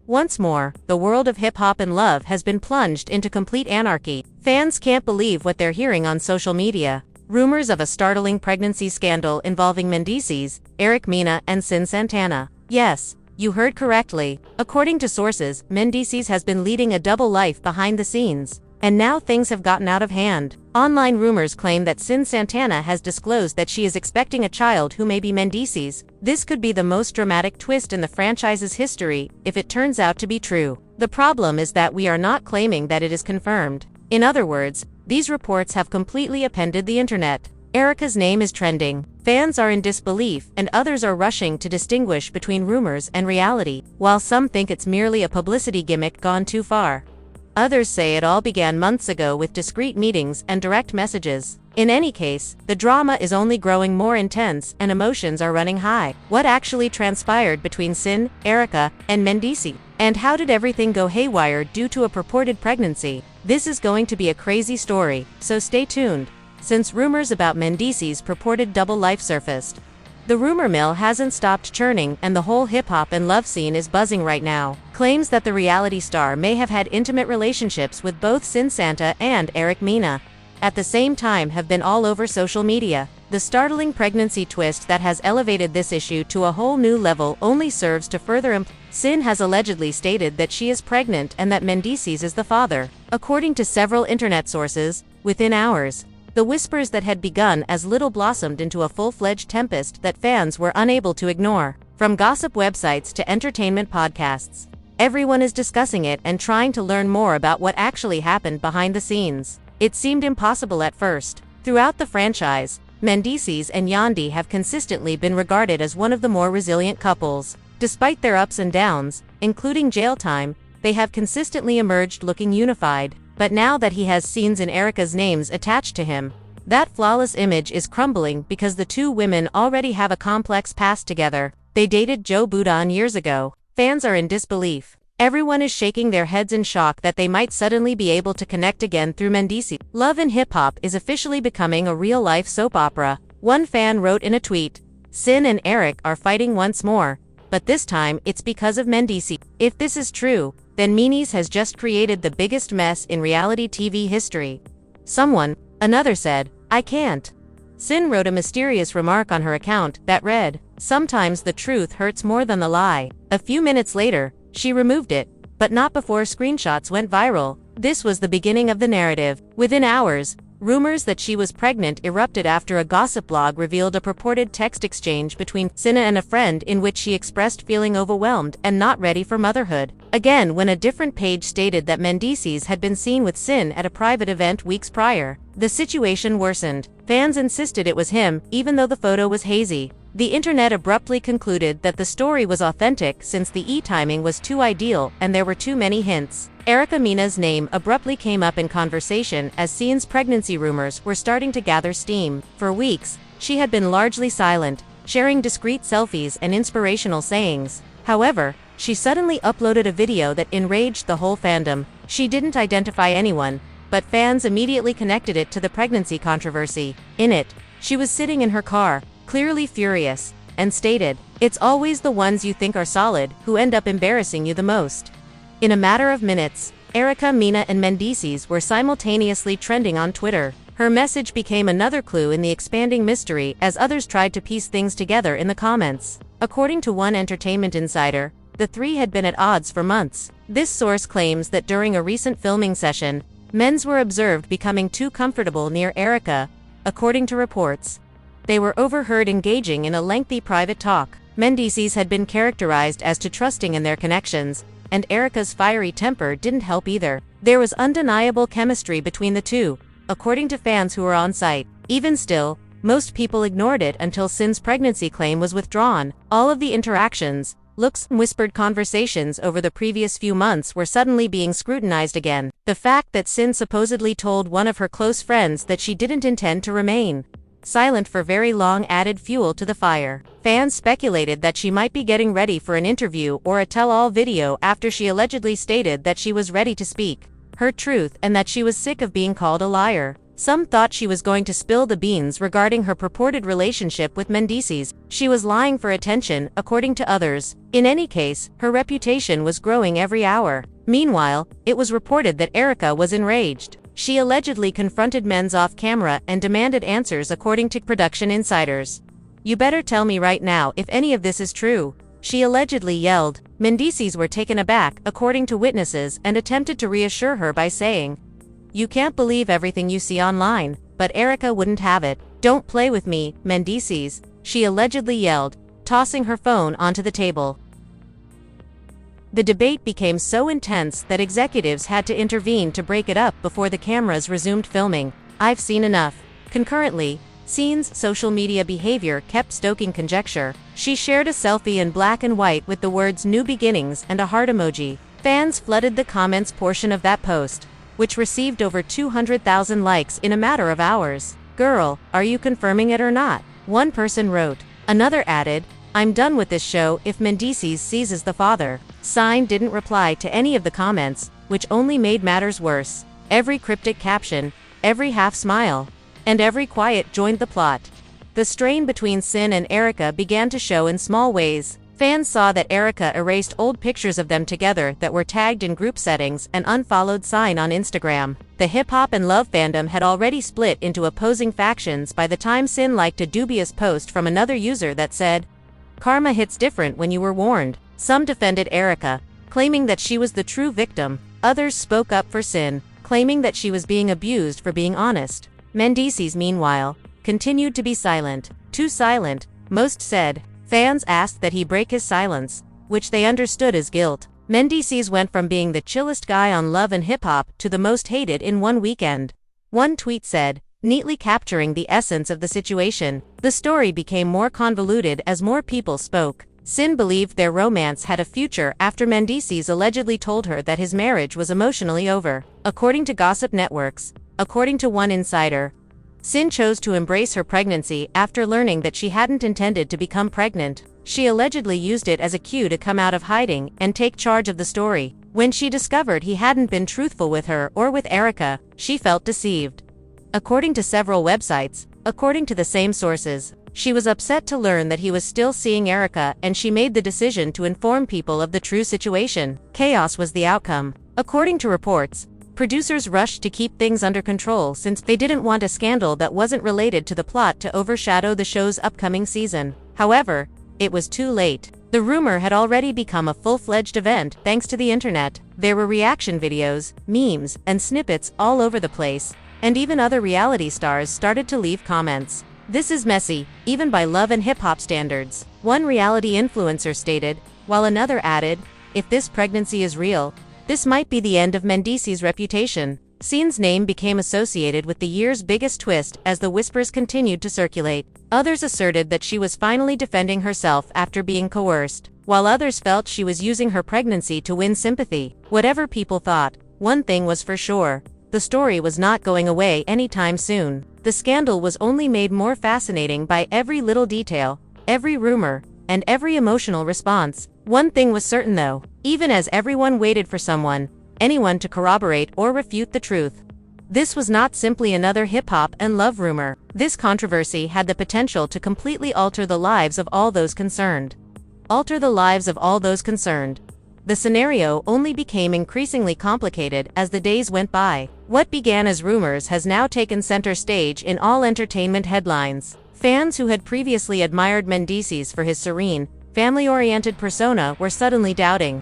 Once more, the world of hip-hop and love has been plunged into complete anarchy. Fans can't believe what they're hearing on social media. Rumors of a startling pregnancy scandal involving Mendeecees, Mena, and Santana. Yes, you heard correctly. According to sources, Mendeecees has been leading a double life behind the scenes. And now things have gotten out of hand. Online rumors claim that Santana has disclosed that she is expecting a child who may be Mendeecees. This could be the most dramatic twist in the franchise's history if it turns out to be true. The problem is that we are not claiming that it is confirmed. In other words, these reports have completely upended the internet. Erica's name is trending. Fans are in disbelief, and others are rushing to distinguish between rumors and reality. While some think it's merely a publicity gimmick gone too far, others say it all began months ago with discreet meetings and direct messages. In any case, the drama is only growing more intense and emotions are running high. What actually transpired between Erica, and Mendeecees? And how did everything go haywire due to a purported pregnancy? This is going to be a crazy story, so stay tuned, since rumors about Mendeecees' purported double life surfaced. The rumor mill hasn't stopped churning, and the whole hip-hop and love scene is buzzing right now. Claims that the reality star may have had intimate relationships with both Santana and Mena at the same time have been all over social media. The startling pregnancy twist that has elevated this issue to a whole new level only serves to further Sin has allegedly stated that she is pregnant and that Mendeecees is the father. According to several internet sources, within hours, the whispers that had begun as little blossomed into a full-fledged tempest that fans were unable to ignore. From gossip websites to entertainment podcasts, everyone is discussing it and trying to learn more about what actually happened behind the scenes. It seemed impossible at first. Throughout the franchise, Mendeecees and Yandhi have consistently been regarded as one of the more resilient couples. Despite their ups and downs, including jail time, they have consistently emerged looking unified. But now that he has Sin's and Erica's names attached to him, that flawless image is crumbling because the two women already have a complex past together. They dated Joe Budden years ago. Fans are in disbelief. Everyone is shaking their heads in shock that they might suddenly be able to connect again through Mendeecees. Love in hip-hop is officially becoming a real-life soap opera. One fan wrote in a tweet, "Sin and Eric are fighting once more, but this time it's because of Mendeecees." If this is true, then Mendeecees has just created the biggest mess in reality TV history. Another said, "I can't." Sin wrote a mysterious remark on her account that read, "Sometimes the truth hurts more than the lie." A few minutes later, she removed it, but not before screenshots went viral. This was the beginning of the narrative. Within hours, rumors that she was pregnant erupted after a gossip blog revealed a purported text exchange between Sina and a friend in which she expressed feeling overwhelmed and not ready for motherhood. Again, when a different page stated that Mendeecees had been seen with Sin at a private event weeks prior, the situation worsened. Fans insisted it was him, even though the photo was hazy. The internet abruptly concluded that the story was authentic since the timing was too ideal and there were too many hints. Mena's name abruptly came up in conversation as Sin's pregnancy rumors were starting to gather steam. For weeks, she had been largely silent, sharing discreet selfies and inspirational sayings. However, she suddenly uploaded a video that enraged the whole fandom. She didn't identify anyone, but fans immediately connected it to the pregnancy controversy. In it, she was sitting in her car, clearly furious, and stated, "It's always the ones you think are solid who end up embarrassing you the most." In a matter of minutes, Mena and Mendeecees were simultaneously trending on Twitter. Her message became another clue in the expanding mystery as others tried to piece things together in the comments. According to one entertainment insider, the three had been at odds for months. This source claims that during a recent filming session, men were observed becoming too comfortable near Erica. According to reports, they were overheard engaging in a lengthy private talk. Mendeecees had been characterized as too trusting in their connections, and Erica's fiery temper didn't help either. There was undeniable chemistry between the two, according to fans who were on site. Even still, most people ignored it until Sin's pregnancy claim was withdrawn. All of the interactions, looks, and whispered conversations over the previous few months were suddenly being scrutinized again. The fact that Sin supposedly told one of her close friends that she didn't intend to remain silent for very long added fuel to the fire. Fans speculated that she might be getting ready for an interview or a tell-all video after she allegedly stated that she was ready to speak her truth and that she was sick of being called a liar. Some thought she was going to spill the beans regarding her purported relationship with Mendeecees. She was lying for attention, according to others. In any case, her reputation was growing every hour. Meanwhile, it was reported that Erica was enraged. She allegedly confronted Men's off camera and demanded answers according to production insiders. "You better tell me right now if any of this is true," she allegedly yelled. Mendeecees were taken aback, according to witnesses, and attempted to reassure her by saying, "You can't believe everything you see online," but Erica wouldn't have it. "Don't play with me, Mendeecees," she allegedly yelled, tossing her phone onto the table. The debate became so intense that executives had to intervene to break it up before the cameras resumed filming. "I've seen enough." Concurrently, Scene's social media behavior kept stoking conjecture. She shared a selfie in black and white with the words "New Beginnings" and a heart emoji. Fans flooded the comments portion of that post, which received over 200,000 likes in a matter of hours. "Girl, are you confirming it or not?" one person wrote. Another added, "I'm done with this show if Mendeecees seizes the father." Sign didn't reply to any of the comments, which only made matters worse. Every cryptic caption, every half smile, and every quiet joined the plot. The strain between Sin and Erica began to show in small ways. Fans saw that Erica erased old pictures of them together that were tagged in group settings and unfollowed Sign on Instagram. The hip-hop and love fandom had already split into opposing factions by the time Sin liked a dubious post from another user that said, "Karma hits different when you were warned." Some defended Erica, claiming that she was the true victim. Others spoke up for Sin, claiming that she was being abused for being honest. Mendeecees, meanwhile, continued to be silent. Too silent, most said. Fans asked that he break his silence, which they understood as guilt. Mendeecees went from being the chillest guy on Love and Hip Hop to the most hated in one weekend. One tweet said, neatly capturing the essence of the situation, "The story became more convoluted as more people spoke." Sin believed their romance had a future after Mendeecees allegedly told her that his marriage was emotionally over. According to gossip networks, according to one insider, Sin chose to embrace her pregnancy after learning that she hadn't intended to become pregnant. She allegedly used it as a cue to come out of hiding and take charge of the story. When she discovered he hadn't been truthful with her or with Erica, she felt deceived. According to several websites, according to the same sources, she was upset to learn that he was still seeing Erica, and she made the decision to inform people of the true situation. Chaos was the outcome. According to reports, producers rushed to keep things under control since they didn't want a scandal that wasn't related to the plot to overshadow the show's upcoming season. However, it was too late. The rumor had already become a full-fledged event thanks to the internet. There were reaction videos, memes, and snippets all over the place, and even other reality stars started to leave comments. "This is messy, even by Love and Hip Hop standards," one reality influencer stated, while another added, "If this pregnancy is real, this might be the end of Mendeecees' reputation." Scene's name became associated with the year's biggest twist as the whispers continued to circulate. Others asserted that she was finally defending herself after being coerced, while others felt she was using her pregnancy to win sympathy. Whatever people thought, one thing was for sure: the story was not going away anytime soon. The scandal was only made more fascinating by every little detail, every rumor, and every emotional response. One thing was certain though, even as everyone waited for anyone to corroborate or refute the truth. This was not simply another hip-hop and love rumor. This controversy had the potential to completely alter the lives of all those concerned. The scenario only became increasingly complicated as the days went by. What began as rumors has now taken center stage in all entertainment headlines. Fans who had previously admired Mendeecees for his serene, family-oriented persona were suddenly doubting.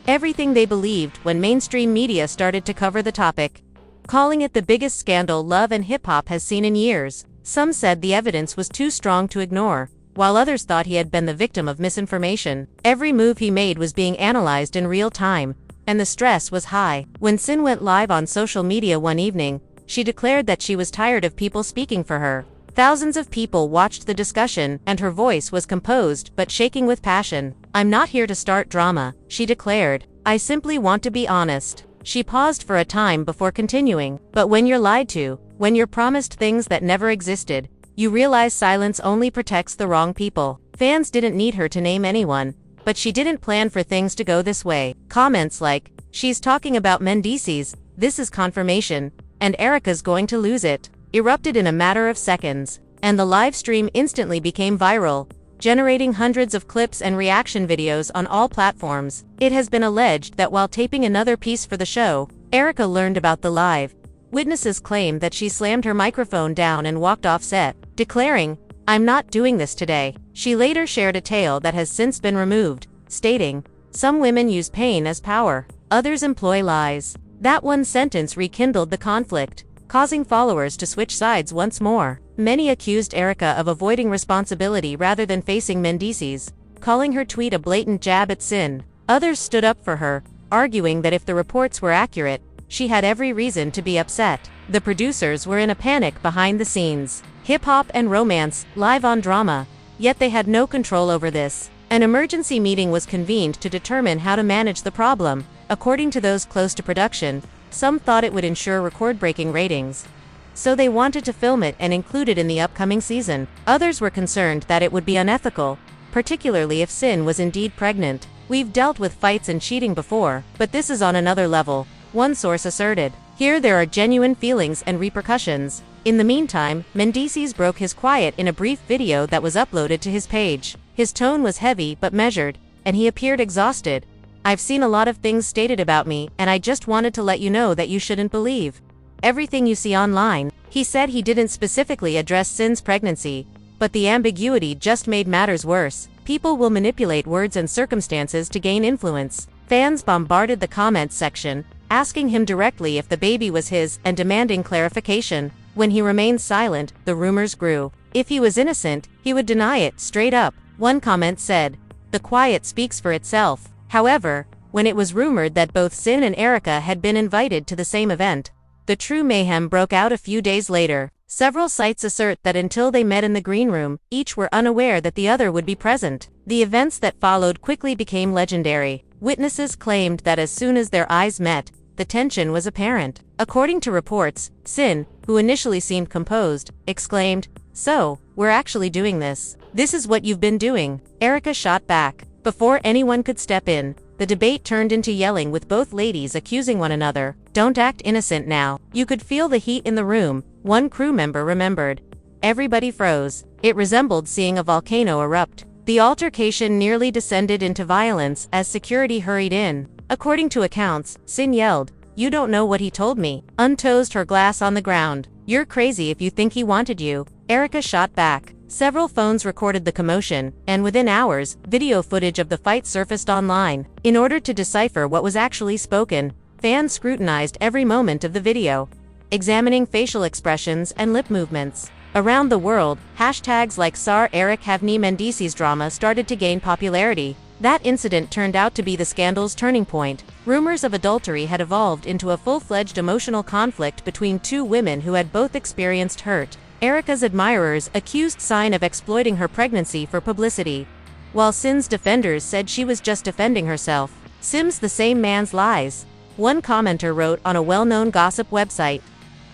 Everything they believed when mainstream media started to cover the topic, calling it the biggest scandal Love and Hip Hop has seen in years. Some said the evidence was too strong to ignore, while others thought he had been the victim of misinformation. Every move he made was being analyzed in real time, and the stress was high. When Sin went live on social media one evening, she declared that she was tired of people speaking for her. Thousands of people watched the discussion, and her voice was composed but shaking with passion. "I'm not here to start drama," she declared. "I simply want to be honest." She paused for a time before continuing. "But when you're lied to, when you're promised things that never existed, you realize silence only protects the wrong people." Fans didn't need her to name anyone, but she didn't plan for things to go this way. Comments like, "She's talking about Mendeecees, this is confirmation," and "Erica's going to lose it," erupted in a matter of seconds, and the live stream instantly became viral, generating hundreds of clips and reaction videos on all platforms. It has been alleged that while taping another piece for the show, Erica learned about the live. Witnesses claim that she slammed her microphone down and walked off set, declaring, "I'm not doing this today." She later shared a tale that has since been removed, stating, "Some women use pain as power, others employ lies." That one sentence rekindled the conflict, causing followers to switch sides once more. Many accused Erica of avoiding responsibility rather than facing Mendeecees, calling her tweet a blatant jab at Sin. Others stood up for her, arguing that if the reports were accurate, she had every reason to be upset. The producers were in a panic behind the scenes. Hip-hop and romance, live on drama. Yet they had no control over this. An emergency meeting was convened to determine how to manage the problem. According to those close to production, some thought it would ensure record-breaking ratings, so they wanted to film it and include it in the upcoming season. Others were concerned that it would be unethical, particularly if Sin was indeed pregnant. "We've dealt with fights and cheating before, but this is on another level," one source asserted. "Here there are genuine feelings and repercussions." In the meantime, Mendeecees broke his quiet in a brief video that was uploaded to his page. His tone was heavy but measured, and he appeared exhausted. "I've seen a lot of things stated about me, and I just wanted to let you know that you shouldn't believe everything you see online." He said he didn't specifically address Sin's pregnancy, but the ambiguity just made matters worse. People will manipulate words and circumstances to gain influence. Fans bombarded the comments section, asking him directly if the baby was his and demanding clarification. When he remained silent, the rumors grew. If he was innocent, he would deny it straight up. One comment said, "The quiet speaks for itself." However, when it was rumored that both Sin and Erica had been invited to the same event, the true mayhem broke out a few days later. Several sites assert that until they met in the green room, each were unaware that the other would be present. The events that followed quickly became legendary. Witnesses claimed that as soon as their eyes met, the tension was apparent. According to reports, Sin, who initially seemed composed, exclaimed, "So, we're actually doing this. This is what you've been doing." Erica shot back. Before anyone could step in, the debate turned into yelling, with both ladies accusing one another. "Don't act innocent now." You could feel the heat in the room, one crew member remembered. Everybody froze. It resembled seeing a volcano erupt. The altercation nearly descended into violence as security hurried in. According to accounts, Sin yelled, "You don't know what he told me," untoased her glass on the ground. "You're crazy if you think he wanted you." Erica shot back. Several phones recorded the commotion, and within hours, video footage of the fight surfaced online. In order to decipher what was actually spoken, fans scrutinized every moment of the video, examining facial expressions and lip movements. Around the world, hashtags like "Sar Eric Havni Mendeecees drama" started to gain popularity. That incident turned out to be the scandal's turning point. Rumors of adultery had evolved into a full-fledged emotional conflict between two women who had both experienced hurt. Erica's admirers accused Sin of exploiting her pregnancy for publicity, while Sin's defenders said she was just defending herself. "Sim's the same man's lies," one commenter wrote on a well-known gossip website,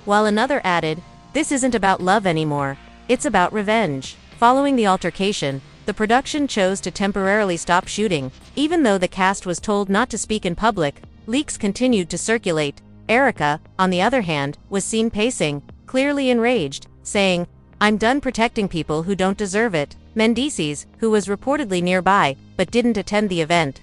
while another added, "This isn't about love anymore, it's about revenge." Following the altercation, the production chose to temporarily stop shooting. Even though the cast was told not to speak in public, leaks continued to circulate. Erica, on the other hand, was seen pacing, clearly enraged, saying, "I'm done protecting people who don't deserve it." Mendeecees, who was reportedly nearby, but didn't attend the event,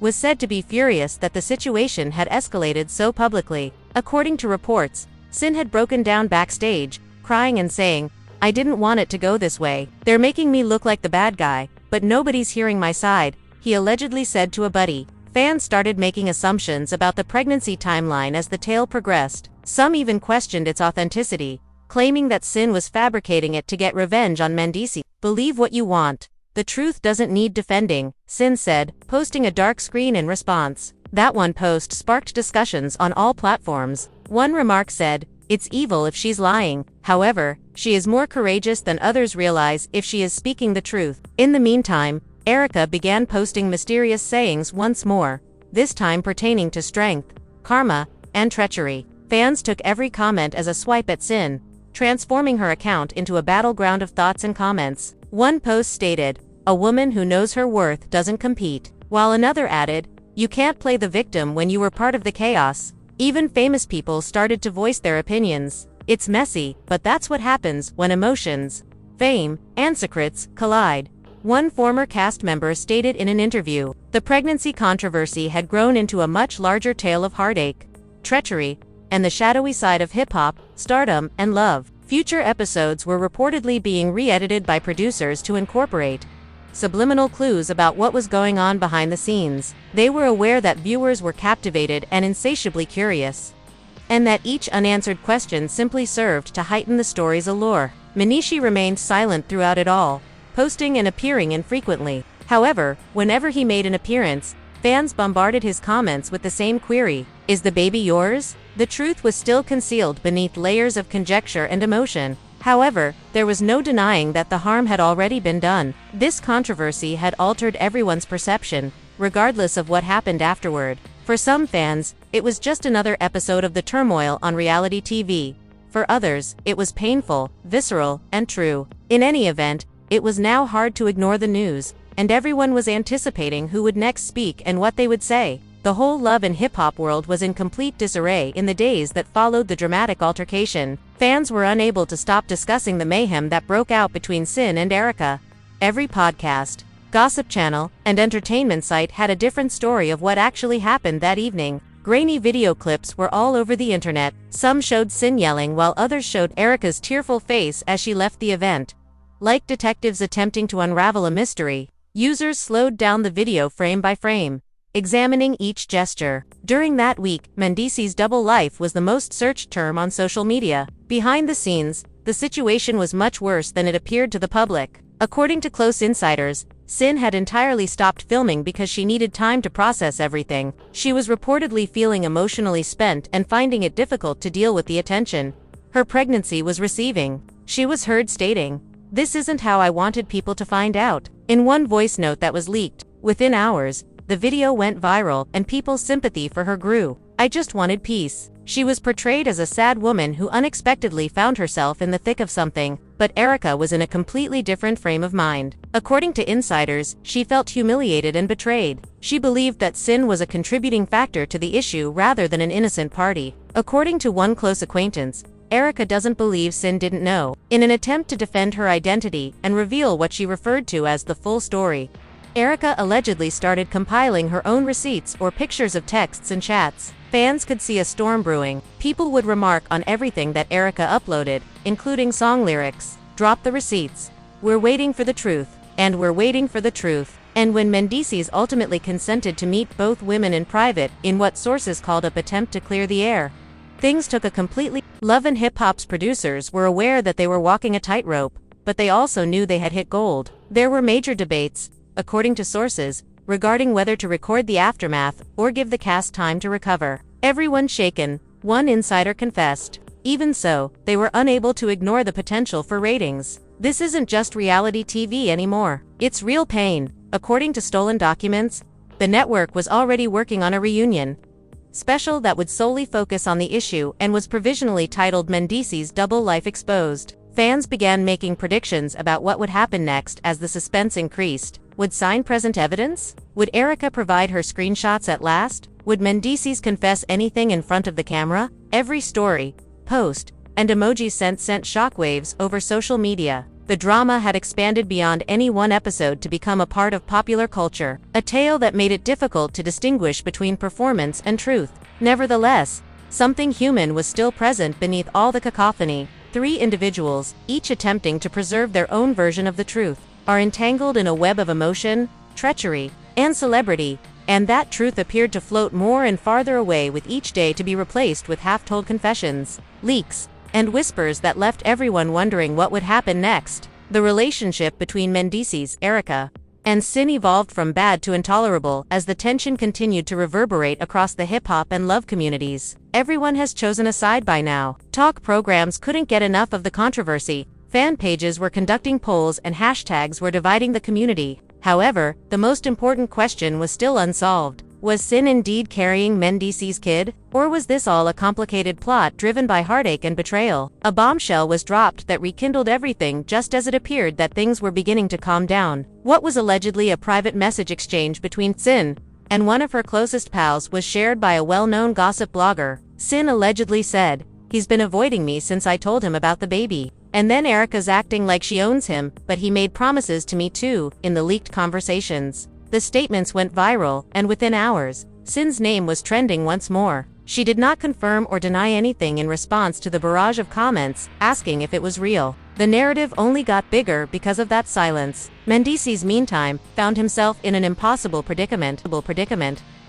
was said to be furious that the situation had escalated so publicly. According to reports, Sin had broken down backstage, crying and saying, "I didn't want it to go this way. They're making me look like the bad guy, but nobody's hearing my side," he allegedly said to a buddy. Fans started making assumptions about the pregnancy timeline as the tale progressed. Some even questioned its authenticity, claiming that Sin was fabricating it to get revenge on Mendeecees. "Believe what you want. The truth doesn't need defending," Sin said, posting a dark screen in response. That one post sparked discussions on all platforms. One remark said, "It's evil if she's lying. However, she is more courageous than others realize if she is speaking the truth." In the meantime, Erica began posting mysterious sayings once more, this time pertaining to strength, karma, and treachery. Fans took every comment as a swipe at Sin, transforming her account into a battleground of thoughts and comments. One post stated, "A woman who knows her worth doesn't compete." While another added, "You can't play the victim when you were part of the chaos." Even famous people started to voice their opinions. It's messy, but that's what happens when emotions, fame, and secrets collide. One former cast member stated in an interview, the pregnancy controversy had grown into a much larger tale of heartache, treachery, and the shadowy side of hip-hop, stardom, and love. Future episodes were reportedly being re-edited by producers to incorporate subliminal clues about what was going on behind the scenes. They were aware that viewers were captivated and insatiably curious, and that each unanswered question simply served to heighten the story's allure. Mendeecees remained silent throughout it all, posting and appearing infrequently. However, whenever he made an appearance, fans bombarded his comments with the same query: "Is the baby yours?" The truth was still concealed beneath layers of conjecture and emotion. However, there was no denying that the harm had already been done. This controversy had altered everyone's perception, regardless of what happened afterward. For some fans, it was just another episode of the turmoil on reality TV. For others, it was painful, visceral, and true. In any event, it was now hard to ignore the news, and everyone was anticipating who would next speak and what they would say. The whole love and hip-hop world was in complete disarray in the days that followed the dramatic altercation. Fans were unable to stop discussing the mayhem that broke out between Sin and Erica. Every podcast, gossip channel, and entertainment site had a different story of what actually happened that evening. Grainy video clips were all over the internet. Some showed Sin yelling while others showed Erica's tearful face as she left the event. Like detectives attempting to unravel a mystery, users slowed down the video frame by frame, examining each gesture. During that week, Mendeecees' double life was the most searched term on social media. Behind the scenes, the situation was much worse than it appeared to the public. According to close insiders, Sin had entirely stopped filming because she needed time to process everything. She was reportedly feeling emotionally spent and finding it difficult to deal with the attention her pregnancy was receiving. She was heard stating, "This isn't how I wanted people to find out." In one voice note that was leaked, within hours, the video went viral and people's sympathy for her grew. "I just wanted peace." She was portrayed as a sad woman who unexpectedly found herself in the thick of something, but Erica was in a completely different frame of mind. According to insiders, she felt humiliated and betrayed. She believed that Sin was a contributing factor to the issue rather than an innocent party. According to one close acquaintance, Erica doesn't believe Sin didn't know. In an attempt to defend her identity and reveal what she referred to as the full story, Erica allegedly started compiling her own receipts or pictures of texts and chats. Fans could see a storm brewing. People would remark on everything that Erica uploaded, including song lyrics. "Drop the receipts. We're waiting for the truth. And we're waiting for the truth." And when Mendeecees ultimately consented to meet both women in private, in what sources called a attempt to clear the air, things took a completely. Love and Hip Hop's producers were aware that they were walking a tightrope, but they also knew they had hit gold. There were major debates, according to sources, regarding whether to record the aftermath or give the cast time to recover. "Everyone's shaken," one insider confessed. Even so, they were unable to ignore the potential for ratings. This isn't just reality TV anymore. It's real pain. According to stolen documents, the network was already working on a reunion special that would solely focus on the issue and was provisionally titled Mendeecees' Double Life Exposed. Fans began making predictions about what would happen next as the suspense increased. Would Sin present evidence? Would Erica provide her screenshots at last? Would Mendeecees confess anything in front of the camera? Every story, post, and emoji sent shockwaves over social media. The drama had expanded beyond any one episode to become a part of popular culture, a tale that made it difficult to distinguish between performance and truth. Nevertheless, something human was still present beneath all the cacophony. Three individuals, each attempting to preserve their own version of the truth, are entangled in a web of emotion, treachery, and celebrity, and that truth appeared to float more and farther away with each day to be replaced with half-told confessions, leaks, and whispers that left everyone wondering what would happen next. The relationship between Mendeecees, Erica, and Sin evolved from bad to intolerable as the tension continued to reverberate across the hip-hop and love communities. Everyone has chosen a side by now. Talk programs couldn't get enough of the controversy. Fan pages were conducting polls and hashtags were dividing the community. However, the most important question was still unsolved. Was Sin indeed carrying Mendeecees' kid? Or was this all a complicated plot driven by heartache and betrayal? A bombshell was dropped that rekindled everything just as it appeared that things were beginning to calm down. What was allegedly a private message exchange between Sin and one of her closest pals was shared by a well-known gossip blogger. Sin allegedly said, "He's been avoiding me since I told him about the baby. And then Erica's acting like she owns him, but he made promises to me too," in the leaked conversations. The statements went viral, and within hours, Sin's name was trending once more. She did not confirm or deny anything in response to the barrage of comments, asking if it was real. The narrative only got bigger because of that silence. Mendeecees, meantime, found himself in an impossible predicament.